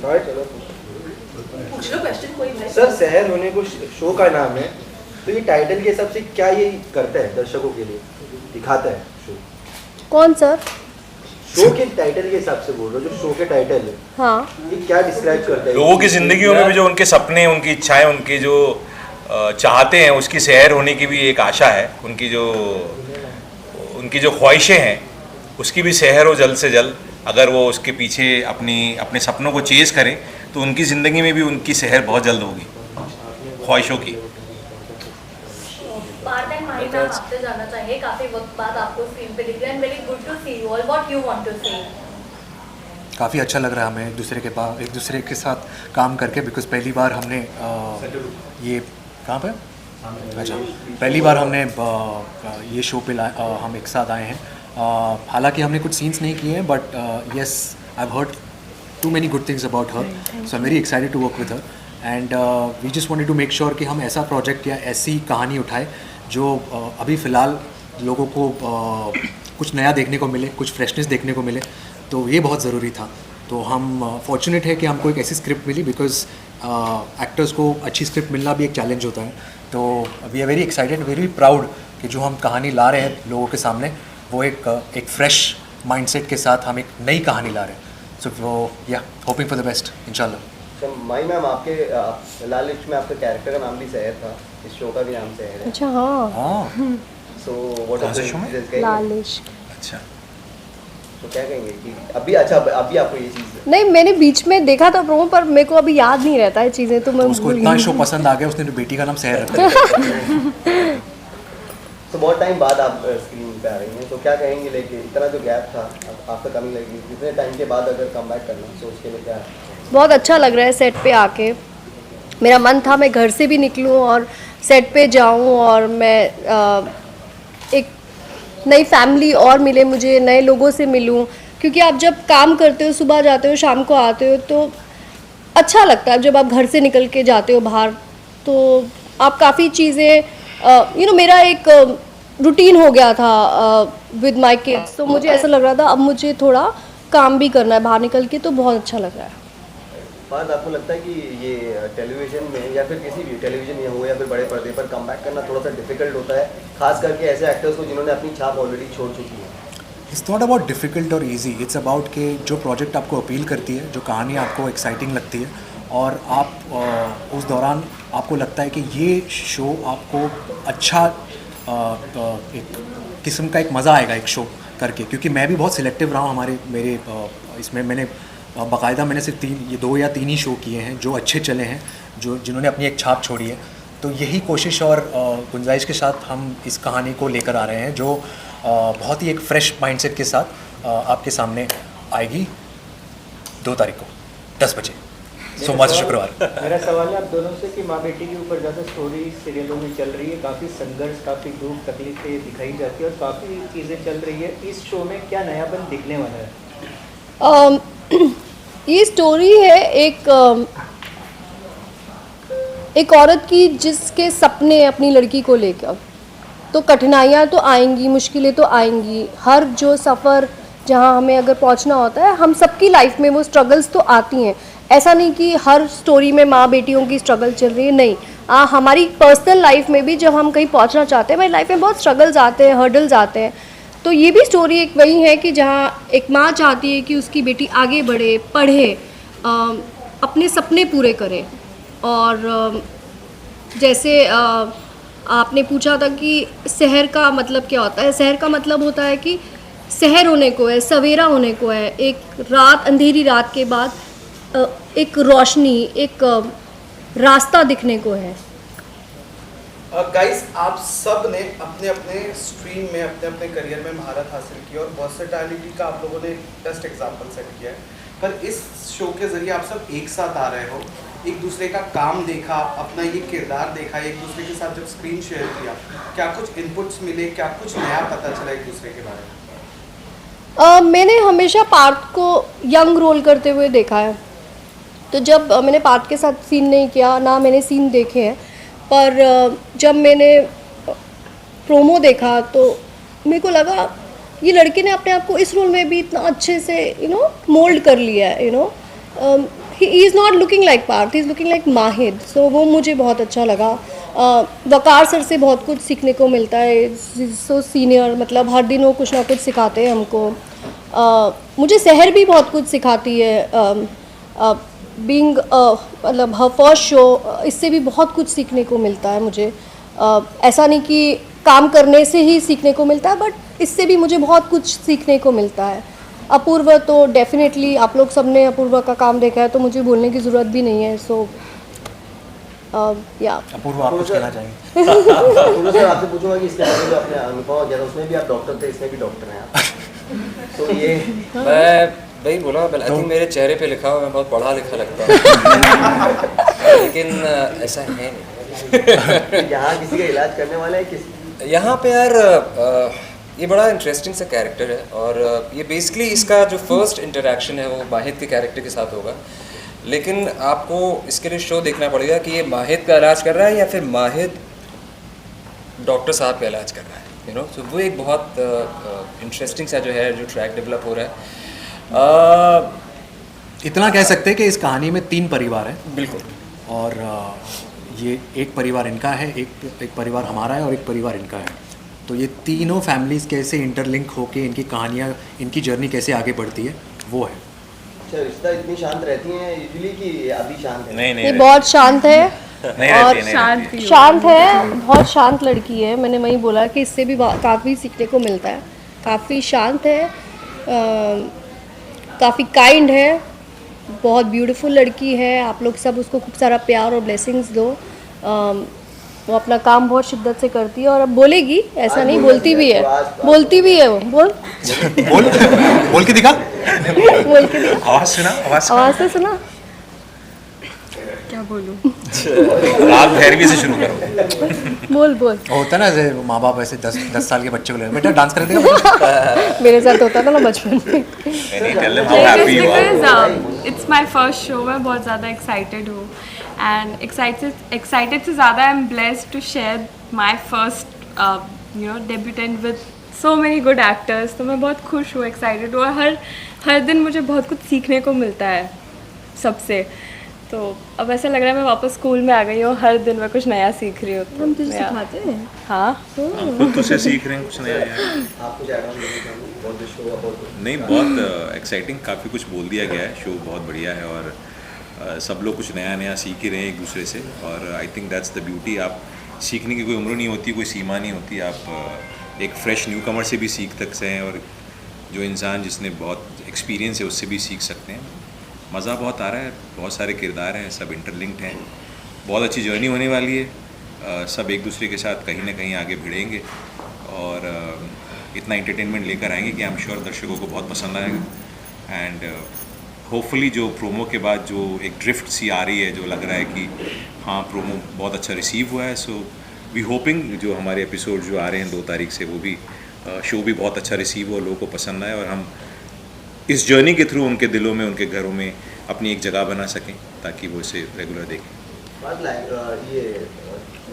चलो पूछ लो क्वेश्चन कोई नहीं। सर, शहर होने को शो का नाम है, तो ये टाइटल के हिसाब से क्या ये करता है, दर्शकों के लिए दिखाता है शो? कौन सर? शो के टाइटल के हिसाब से बोल रहे हो, जो शो के टाइटल है, हाँ, ये क्या डिस्क्राइब करता है? लोगों की जिंदगियों में भी जो उनके सपने, उनकी इच्छाएं, उनकी जो चाहते हैं, उसकी शहर होने की भी एक आशा है, उनकी जो ख्वाहिशें हैं उसकी भी शहर हो जल्द से जल्द। अगर वो उसके पीछे अपने सपनों को चेज़ करें तो उनकी ज़िंदगी में भी उनकी शहर बहुत जल्द होगी ख्वाहिशों की। पार्थ एंड माही मैम आपसे जानना चाहिए, काफी वक्त बाद आपको स्क्रीन पे दिख रहे हैं, very good to see you all, what you want to say? काफ़ी अच्छा लग रहा है हमें एक दूसरे के साथ काम करके, बिकॉज पहली बार हमने ये कहाँ पे अच्छा पहली बार हमने ये शो पे हम एक साथ आए हैं। हालांकि हमने कुछ सीन्स नहीं किए हैं, but yes, I have heard too many good things about her, so I am very excited to work with her and we just wanted to make sure कि हम ऐसा प्रोजेक्ट या ऐसी कहानी उठाए जो अभी फ़िलहाल लोगों को कुछ नया देखने को मिले, कुछ फ्रेशनेस देखने को मिले, तो ये बहुत ज़रूरी था। तो हम फॉर्चुनेट है कि हमको एक ऐसी स्क्रिप्ट मिली, बिकॉज एक्टर्स को अच्छी स्क्रिप्ट मिलना भी एक चैलेंज होता है। तो we are very excited, very proud कि जो हम कहानी ला रहे हैं लोगों के सामने, वो एक फ्रेश माइंडसेट के साथ हम एक नई कहानी ला रहे हैं। सो वो या होपिंग फॉर द बेस्ट इंशाल्लाह। माही मैम, आपके लाल इश्क में आपके कैरेक्टर का नाम भी शहर था, इस शो का भी नाम शहर है। अच्छा, हाँ, सो व्हाट कौन से शो में? लाल इश्क। अच्छा, तो क्या कहेंगे कि अभी अभी आपको ये चीज़? नहीं, मैंने बीच में देखा था प्रोमो, पर मेरे को अभी याद नहीं रहता है चीज़ें, तो मैं उसको भूल इतना गई। शो पसंद आ गया, उसने बेटी का नाम शहर रखा है। तो बहुत टाइम बाद आप स्क्रीन पे आ रही हैं, तो क्या कहेंगे, लेकिन इतना जो गैप था आफ्टर कमिंग, लगी इतने टाइम के बाद अगर कम बैक करना, सोच के लिए क्या है? बहुत अच्छा लग रहा है सेट पे आके। मेरा मन था मैं घर से भी निकलूं और सेट पे जाऊं और मैं एक नई फैमिली और मिले मुझे, नए लोगों से मिलूं, क्योंकि आप जब काम करते हो, सुबह जाते हो, शाम को आते हो, तो अच्छा लगता है। जब आप घर से निकल के जाते हो बाहर, तो आप काफ़ी चीज़ें मेरा एक रूटीन हो गया था विद माय किड्स, तो मुझे ऐसा लग रहा था अब मुझे थोड़ा काम भी करना है बाहर निकल के, तो बहुत अच्छा लग रहा है। बात आपको लगता है कि ये टेलीविज़न में या फिर किसी भी टेलीविज़न में हो या फिर बड़े पर्दे पर कम बैक करना थोड़ा सा डिफिकल्ट होता है, खास करके ऐसे एक्टर्स को जिन्होंने अपनी छाप ऑलरेडी छोड़ चुकी है? इट्स नॉट अबाउट डिफ़िकल्ट और इजी, इट्स अबाउट कि जो प्रोजेक्ट आपको अपील करती है, जो कहानी आपको एक्साइटिंग लगती है, और आप उस दौरान आपको लगता है कि ये शो आपको अच्छा एक किस्म का एक मज़ा आएगा एक शो करके, क्योंकि मैं भी बहुत सिलेक्टिव रहा हूँ मेरे इसमें। मैंने बाकायदा मैंने सिर्फ 2 या 3 ही शो किए हैं जो अच्छे चले हैं, जिन्होंने अपनी एक छाप छोड़ी है। तो यही कोशिश और गुंजाइश के साथ हम इस कहानी को लेकर आ रहे हैं, जो बहुत ही एक फ्रेश माइंडसेट के साथ आपके सामने आएगी 2 तारीख को 10 बजे, सोमवार से शुक्रवार। मेरा सवाल है आप दोनों से कि माँ बेटी के ऊपर ज़्यादा स्टोरी सीरियलों में चल रही है, काफ़ी संघर्ष, काफ़ी दुख तकलीफें दिखाई जाती है और काफ़ी चीज़ें चल रही है, इस शो में क्या नयापन दिखने वाला है? ये स्टोरी है एक औरत की जिसके सपने अपनी लड़की को लेकर, तो कठिनाइयाँ तो आएंगी, मुश्किलें तो आएंगी, हर जो सफ़र जहाँ हमें अगर पहुँचना होता है, हम सबकी लाइफ में वो स्ट्रगल्स तो आती हैं। ऐसा नहीं कि हर स्टोरी में माँ बेटियों की स्ट्रगल चल रही है, नहीं। हमारी पर्सनल लाइफ में भी जब हम कहीं पहुँचना चाहते हैं, हमारी लाइफ में बहुत स्ट्रगल्स आते हैं, हर्डल्स आते हैं। तो ये भी स्टोरी एक वही है कि जहाँ एक माँ चाहती है कि उसकी बेटी आगे बढ़े, पढ़े, अपने सपने पूरे करे। और जैसे आपने पूछा था कि शहर का मतलब क्या होता है, शहर का मतलब होता है कि शहर होने को है, सवेरा होने को है, एक रात, अंधेरी रात के बाद एक रोशनी, एक रास्ता दिखने को है। गाइस, आप सब ने अपने अपने स्ट्रीम में, अपने अपने करियर में महारत हासिल की और वर्सेटैलिटी का आप लोगों ने बेस्ट एग्जांपल सेट किया है। पर इस शो के ज़रिए आप सब एक साथ आ रहे हो, एक दूसरे का काम देखा, अपना ये किरदार देखा, एक दूसरे के साथ जब स्क्रीन शेयर किया, क्या कुछ इनपुट्स मिले, क्या कुछ नया पता चला एक दूसरे के बारे में? मैंने हमेशा पार्थ को यंग रोल करते हुए देखा है, तो जब मैंने पार्थ के साथ सीन नहीं किया, ना मैंने सीन देखे हैं, पर जब मैंने प्रोमो देखा तो मेरे को लगा ये लड़के ने अपने आप को इस रोल में भी इतना अच्छे से मोल्ड कर लिया है। He is not looking like Parth, he is looking like Mahid, so वो मुझे बहुत अच्छा लगा। वकार सर से बहुत कुछ सीखने को मिलता है, सो सीनियर, मतलब हर दिन वो कुछ ना कुछ सिखाते हैं हमको। मुझे सहर भी बहुत कुछ सिखाती है, बीइंग मतलब हर फर्स्ट शो, इससे भी बहुत कुछ सीखने को मिलता है मुझे। ऐसा नहीं कि काम करने से ही सीखने को मिलता है, बट इससे भी मुझे बहुत कुछ सीखने को मिलता है। अपूर्वा तो डेफिनेटली, आप लोग सबने अपूर्वा का काम देखा है तो मुझे बोलने की ज़रूरत भी नहीं है। सो या अपूर्वा, आप कुछ कहना चाहेंगे? अपूर्वा सर, आपसे पूछूंगा कि इसके आगे जो आपने अनुभव किया था उसमें भी आप डॉक्टर थे, इसमें भी डॉक्टर हैं आप, तो ये मैं वही बोला, आई थिंक मेरे चेहरे पे लिखा हुआ मैं बहुत पढ़ा लिखा लगता हूँ लेकिन ऐसा है नहीं। यहाँ किसी का इलाज करने वाला है किसी? यहाँ पे यार ये बड़ा इंटरेस्टिंग सा कैरेक्टर है और ये बेसिकली इसका जो फर्स्ट इंटरेक्शन है वो माहिद के कैरेक्टर के साथ होगा, लेकिन आपको इसके लिए शो देखना पड़ेगा कि ये माहिद का इलाज कर रहा है या फिर माहिद डॉक्टर साहब का इलाज कर रहा है, यू नो। तो वो एक बहुत इंटरेस्टिंग सा जो है जो ट्रैक डेवलप हो रहा है। इतना कह सकते हैं कि इस कहानी में 3 परिवार हैं। बिल्कुल। और ये एक परिवार इनका है, एक परिवार हमारा है और एक परिवार इनका है। तो ये तीनों फैमिलीज़ कैसे इंटरलिंक होके इनकी कहानियाँ, इनकी जर्नी कैसे आगे बढ़ती है, वो है। अच्छा, रिश्ता इतनी शांत रहती हैं यूजुअली कि अभी शांत है? ये बहुत शांत है नहीं और रहती, नहीं रहती। शांत है, बहुत शांत लड़की है। मैंने वही बोला कि इससे भी काफ़ी सीखने को मिलता है। काफ़ी शांत है, काफ़ी काइंड है, बहुत ब्यूटीफुल लड़की है। आप लोग सब उसको खूब सारा प्यार और ब्लेसिंग्स दो। वो अपना काम बहुत शिद्दत से करती है और अब बोलेगी, ऐसा नहीं, बोलती भी है, बोलती भी है। वो बोल बोल के दिखा। बोल के दिखा। आवाज सुना, आवाज़ से सुना। क्या बोलूं? राग भैरवी से शुरू करो। बोल बोल। होता ना जैसे माँ बाप ऐसे 10 साल के बच्चे को ले, बेटा डांस कर देगा। मेरे साथ होता था ना बचपन में। इट्स माई फर्स्ट शो, मैं बहुत ज़्यादा एक्साइटेड हूँ एंड एक्साइटेड से ज़्यादा I am blessed to share my first you know debutante with so many good actors. तो मैं बहुत खुश हूँ, एक्साइटेड हूँ और हर दिन मुझे बहुत कुछ सीखने को मिलता है सबसे। तो अब ऐसा लग रहा है मैं वापस स्कूल में आ गई हूँ, हर दिन मैं कुछ नया सीख रही हूँ। हम तुझे सिखाते हैं। हाँ, खुद तुझसे सीख रहे हैं कुछ नया यार। आप कुछ ऐड ऑन देना चाहेंगे बहुत शो अबाउट? नहीं, बहुत एक्साइटिंग, काफ़ी कुछ बोल दिया गया है। शो बहुत बढ़िया है और सब लोग कुछ नया नया सीख ही रहे हैं एक दूसरे से और I think that's the beauty. आप सीखने की कोई उम्र नहीं होती, कोई सीमा नहीं होती। आप एक फ्रेश न्यू कमर से भी सीख सकते हैं और जो इंसान जिसने बहुत एक्सपीरियंस है उससे भी सीख सकते हैं। मज़ा बहुत आ रहा है, बहुत सारे किरदार हैं, सब इंटरलिंक्ड हैं, बहुत अच्छी जर्नी होने वाली है। सब एक दूसरे के साथ कहीं ना कहीं आगे भिड़ेंगे और इतना एंटरटेनमेंट लेकर आएंगे कि आई एम श्योर दर्शकों को बहुत पसंद आएगा। एंड होपफुली जो प्रोमो के बाद जो एक ड्रिफ्ट सी आ रही है, जो लग रहा है कि हाँ प्रोमो बहुत अच्छा रिसीव हुआ है, सो वी होपिंग जो हमारे एपिसोड जो आ रहे हैं 2 तारीख से वो भी शो भी बहुत अच्छा रिसीव हो, लोगों को पसंद आए और हम इस जर्नी के थ्रू उनके दिलों में, उनके घरों में अपनी एक जगह बना सकें ताकि वो इसे रेगुलर देखें। बात ये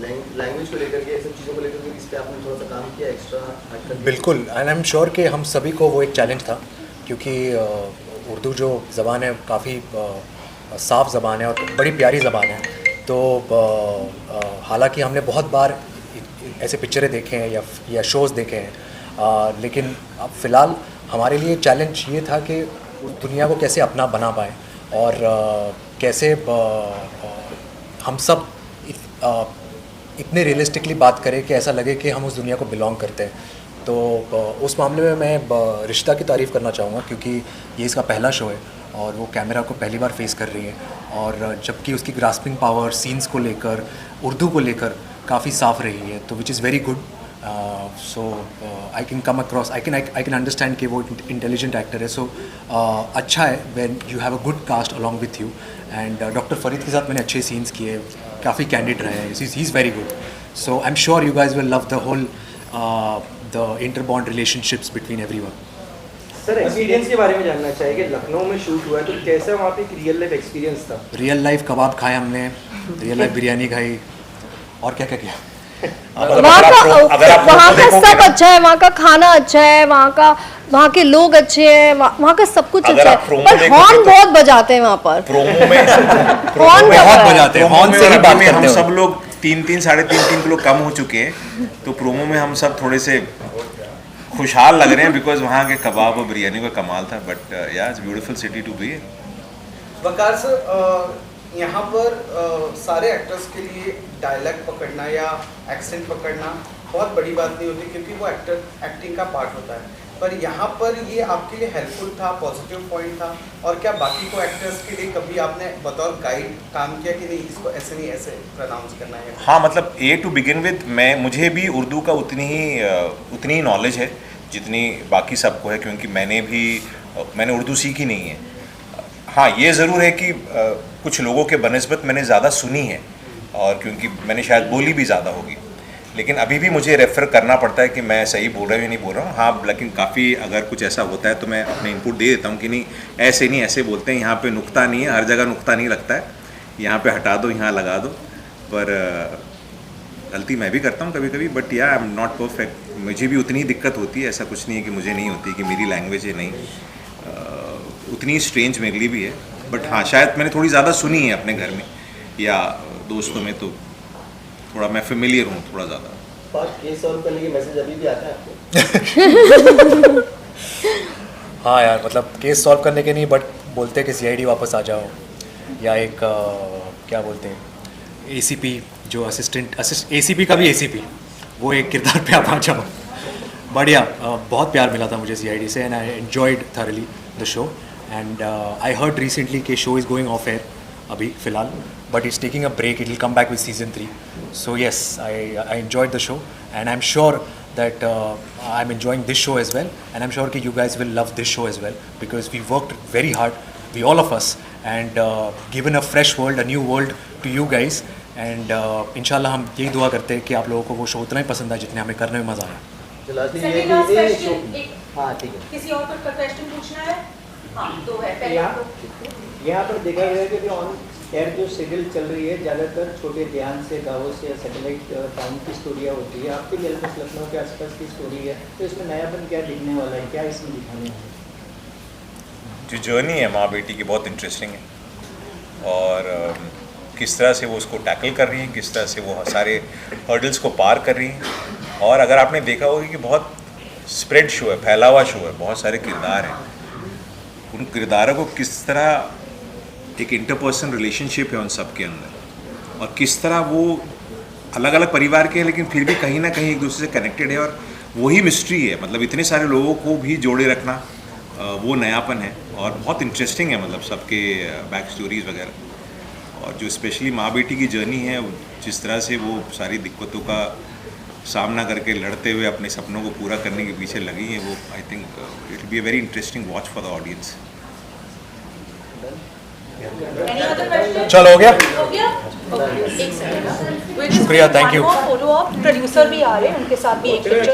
लैंग्वेज को लेकर के, सब चीज़ों को लेकर के, इस पे आपने थोड़ा सा काम किया एक्स्ट्रा? बिल्कुल, एंड आई एम श्योर कि हम सभी को वो एक चैलेंज था क्योंकि उर्दू जो ज़बान है काफ़ी साफ़ ज़बान है और बड़ी प्यारी ज़बान है। तो हालांकि हमने बहुत बार ऐसे पिक्चरें देखे हैं या शोज़ देखे हैं, लेकिन अब फ़िलहाल हमारे लिए चैलेंज ये था कि उस दुनिया को कैसे अपना बना पाएँ और कैसे हम सब इतने रियलिस्टिकली बात करें कि ऐसा लगे कि हम उस दुनिया को बिलोंग करते हैं। तो उस मामले में मैं रिश्ता की तारीफ़ करना चाहूँगा क्योंकि ये इसका पहला शो है और वो कैमरा को पहली बार फेस कर रही है और जबकि उसकी ग्रास्पिंग पावर सीन्स को लेकर, उर्दू को लेकर काफ़ी साफ़ रही है, तो which is very good. So I can come across, I can understand कि वो इंटेलिजेंट एक्टर है। सो अच्छा है when you have a good cast along with you. And doctor Farid के साथ मैंने अच्छे सीन्स किए, काफ़ी कैंडिड रहे हैं, he is very good. So I am sure you guys will love the whole the interbond relationships between everyone. Sir, experience के बारे में जानना चाहिए कि लखनऊ में शूट हुआ है तो कैसा वहाँ पे एक रियल लाइफ एक्सपीरियंस था? रियल लाइफ कबाब खाए हमने, रियल लाइफ बिरयानी खाई और क्या क्या किया। वहाँ का सब अच्छा है, वहाँ का खाना अच्छा है, वहाँ के लोग अच्छे हैं, वहाँ का सब कुछ अच्छा है, पर हॉर्न बहुत बजाते हैं वहाँ पर। प्रोमो में हॉर्न बहुत बजाते हैं, हॉर्न से ही बात करते हम हैं। सब लोग 3-3 साढ़े 3 किलो कम हो चुके हैं, तो प्रोमो में हम सब थोड़े से खुशहाल लग रहे हैं बिकॉज वहाँ के कबाब और बिरयानी का कमाल था। But yeah it's beautiful city to be. Waqar sir, यहाँ पर सारे एक्टर्स के लिए डायलॉग पकड़ना या एक्सेंट पकड़ना बहुत बड़ी बात नहीं होती, क्योंकि वो एक्टिंग का पार्ट होता है। पर यहाँ पर ये आपके लिए हेल्पफुल था, पॉजिटिव पॉइंट था? और क्या बाकी को एक्टर्स के लिए कभी आपने बतौर गाइड काम किया कि नहीं, इसको ऐसे नहीं ऐसे प्रोनाउंस करना है? हाँ, मतलब टू बिगिन विद मुझे भी उर्दू का उतनी ही नॉलेज है जितनी बाकी सबको है, क्योंकि मैंने उर्दू सीखी नहीं है। हाँ, ये ज़रूर है कि कुछ लोगों के बनिस्बत मैंने ज़्यादा सुनी है, और क्योंकि मैंने शायद बोली भी ज़्यादा होगी, लेकिन अभी भी मुझे रेफ़र करना पड़ता है कि मैं सही बोल रहा हूँ या नहीं बोल रहा हूँ। हाँ, लेकिन काफ़ी अगर कुछ ऐसा होता है तो मैं अपने इनपुट दे देता हूँ कि नहीं, ऐसे नहीं, ऐसे बोलते हैं, यहाँ पे नुक्ता नहीं है, हर जगह नुक्ता नहीं लगता है, यहाँ पे हटा दो, यहाँ लगा दो। पर गलती मैं भी करता हूँ कभी कभी, बट या आई एम नॉट परफेक्ट। मुझे भी उतनी दिक्कत होती है, ऐसा कुछ नहीं है कि मुझे नहीं होती, कि मेरी लैंग्वेज है नहीं, उतनी स्ट्रेंज मेरे लिए भी है। बट हाँ, शायद मैंने थोड़ी ज़्यादा सुनी है अपने घर में या दोस्तों में, तो थोड़ा मैं फेमिलियर हूँ थोड़ा ज़्यादा। केस सॉल्व करने के मैसेज अभी भी आता है आपको? हाँ यार, मतलब केस सॉल्व करने के नहीं, बट बोलते हैं कि CID वापस आ जाओ, या एक क्या बोलते हैं ACP, जो ACP का भी ACP, वो एक किरदार पे आप आ जाओ। बढ़िया, बहुत प्यार मिला था मुझे CID से, and I enjoyed thoroughly the show. And I heard recently कि show is going off air अभी फ़िलहाल, but it's taking a break. It will come back with season 3. So yes, I enjoyed the show, and I'm sure that I'm enjoying this show as well, and I'm sure that you guys will love this show as well, because we worked very hard, all of us, and given a fresh world, a new world to you guys, and inshallah हम यही दुआ करते हैं कि आप लोगों को वो शो उतना ही पसंद आए जितने हमें करने में मज़ा आया। हाँ ठीक है। किसी और पर क्वेश्चन पूछना है? हाँ, तो है यहाँ पर देखा गया कि ऑन एयर जो सीरियल चल रही है, ज़्यादातर छोटे ध्यान से, गाँवों से या सैटेलाइट टाउन की स्टोरियाँ होती है। आपके लिए लखनऊ के आसपास की स्टोरी है, तो इसमें नयापन क्या दिखने वाला है, क्या इसमें दिखाने वाला है? जो जर्नी है माँ बेटी की बहुत इंटरेस्टिंग है, और किस तरह से वो उसको टैकल कर रही हैं, किस तरह से वो सारे हर्डल्स को पार कर रही हैं। और अगर आपने देखा होगा कि बहुत स्प्रेड शो है, फैला हुआ शो है, बहुत सारे किरदार हैं, उन किरदारों को किस तरह एक इंटरपर्सनल रिलेशनशिप है उन सब के अंदर, और किस तरह वो अलग अलग परिवार के हैं लेकिन फिर भी कहीं ना कहीं एक दूसरे से कनेक्टेड है, और वही मिस्ट्री है। मतलब इतने सारे लोगों को भी जोड़े रखना, वो नयापन है, और बहुत इंटरेस्टिंग है, मतलब सबके बैक स्टोरीज वगैरह। और जो स्पेशली माँ बेटी की जर्नी है, जिस तरह से वो सारी दिक्कतों का सामना करके लड़ते हुए अपने सपनों को पूरा करने के पीछे लगी है, वो I think it will be a very interesting watch for the audience. चलो, हो गया? हो गया? ओके, एक सेकंड। शुक्रिया, thank you. Follow up, producer भी आ रहे हैं, उनके साथ भी एक पिक्चर